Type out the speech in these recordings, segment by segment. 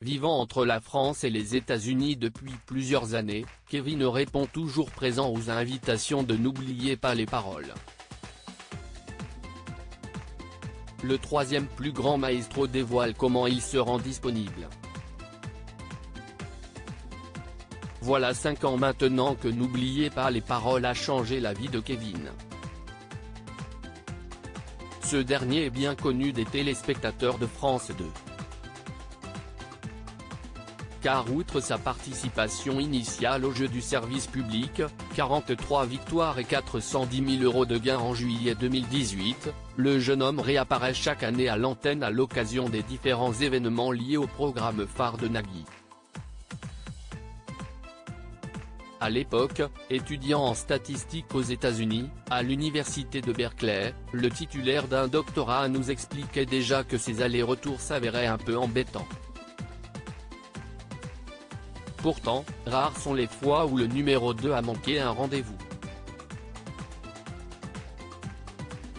Vivant entre la France et les États-Unis depuis plusieurs années, Kevin répond toujours présent aux invitations de N'oubliez pas les paroles. Le troisième plus grand maestro dévoile comment il se rend disponible. Voilà 5 ans maintenant que N'oubliez pas les paroles a changé la vie de Kevin. Ce dernier est bien connu des téléspectateurs de France 2. Car outre sa participation initiale au jeu du service public, 43 victoires et 410 000 € de gains en juillet 2018, le jeune homme réapparaît chaque année à l'antenne à l'occasion des différents événements liés au programme phare de Nagui. À l'époque, étudiant en statistique aux États-Unis, à l'université de Berkeley, le titulaire d'un doctorat nous expliquait déjà que ses allers-retours s'avéraient un peu embêtants. Pourtant, rares sont les fois où le numéro 2 a manqué un rendez-vous.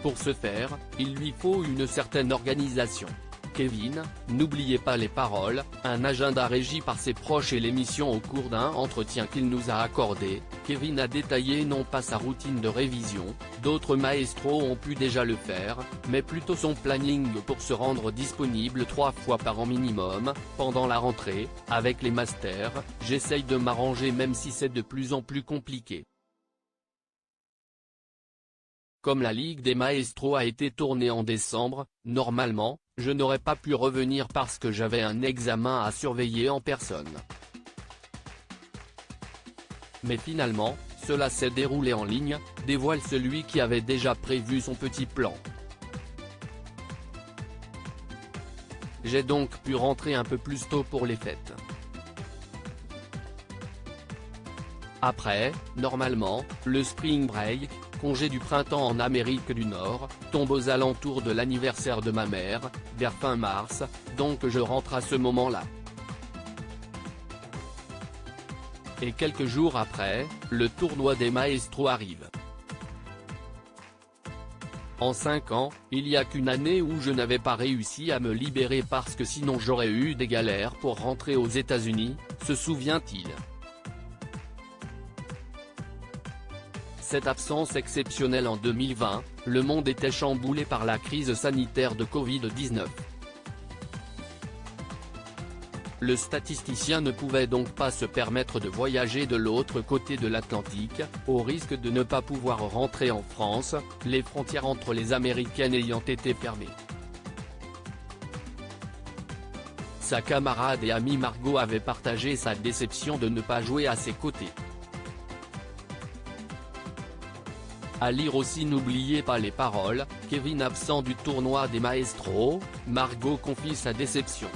Pour ce faire, il lui faut une certaine organisation. Kevin, N'oubliez pas les paroles, un agenda régi par ses proches et l'émission au cours d'un entretien qu'il nous a accordé, Kevin a détaillé non pas sa routine de révision, d'autres maestros ont pu déjà le faire, mais plutôt son planning pour se rendre disponible 3 fois par an minimum, pendant la rentrée, avec les masters, j'essaye de m'arranger même si c'est de plus en plus compliqué. Comme la Ligue des Maestros a été tournée en décembre, normalement, je n'aurais pas pu revenir parce que j'avais un examen à surveiller en personne. Mais finalement, cela s'est déroulé en ligne, dévoile celui qui avait déjà prévu son petit plan. J'ai donc pu rentrer un peu plus tôt pour les fêtes. Après, normalement, le spring break, congé du printemps en Amérique du Nord, tombe aux alentours de l'anniversaire de ma mère, vers fin mars, donc je rentre à ce moment-là. Et quelques jours après, le tournoi des maestros arrive. En 5 ans, il n'y a qu'une année où je n'avais pas réussi à me libérer parce que sinon j'aurais eu des galères pour rentrer aux États-Unis, se souvient-il. Cette absence exceptionnelle en 2020, le monde était chamboulé par la crise sanitaire de Covid-19. Le statisticien ne pouvait donc pas se permettre de voyager de l'autre côté de l'Atlantique, au risque de ne pas pouvoir rentrer en France, les frontières entre les Américaines ayant été fermées. Sa camarade et amie Margot avait partagé sa déception de ne pas jouer à ses côtés. À lire aussi N'oubliez pas les paroles, Kevin absent du tournoi des maestros, Margot confie sa déception.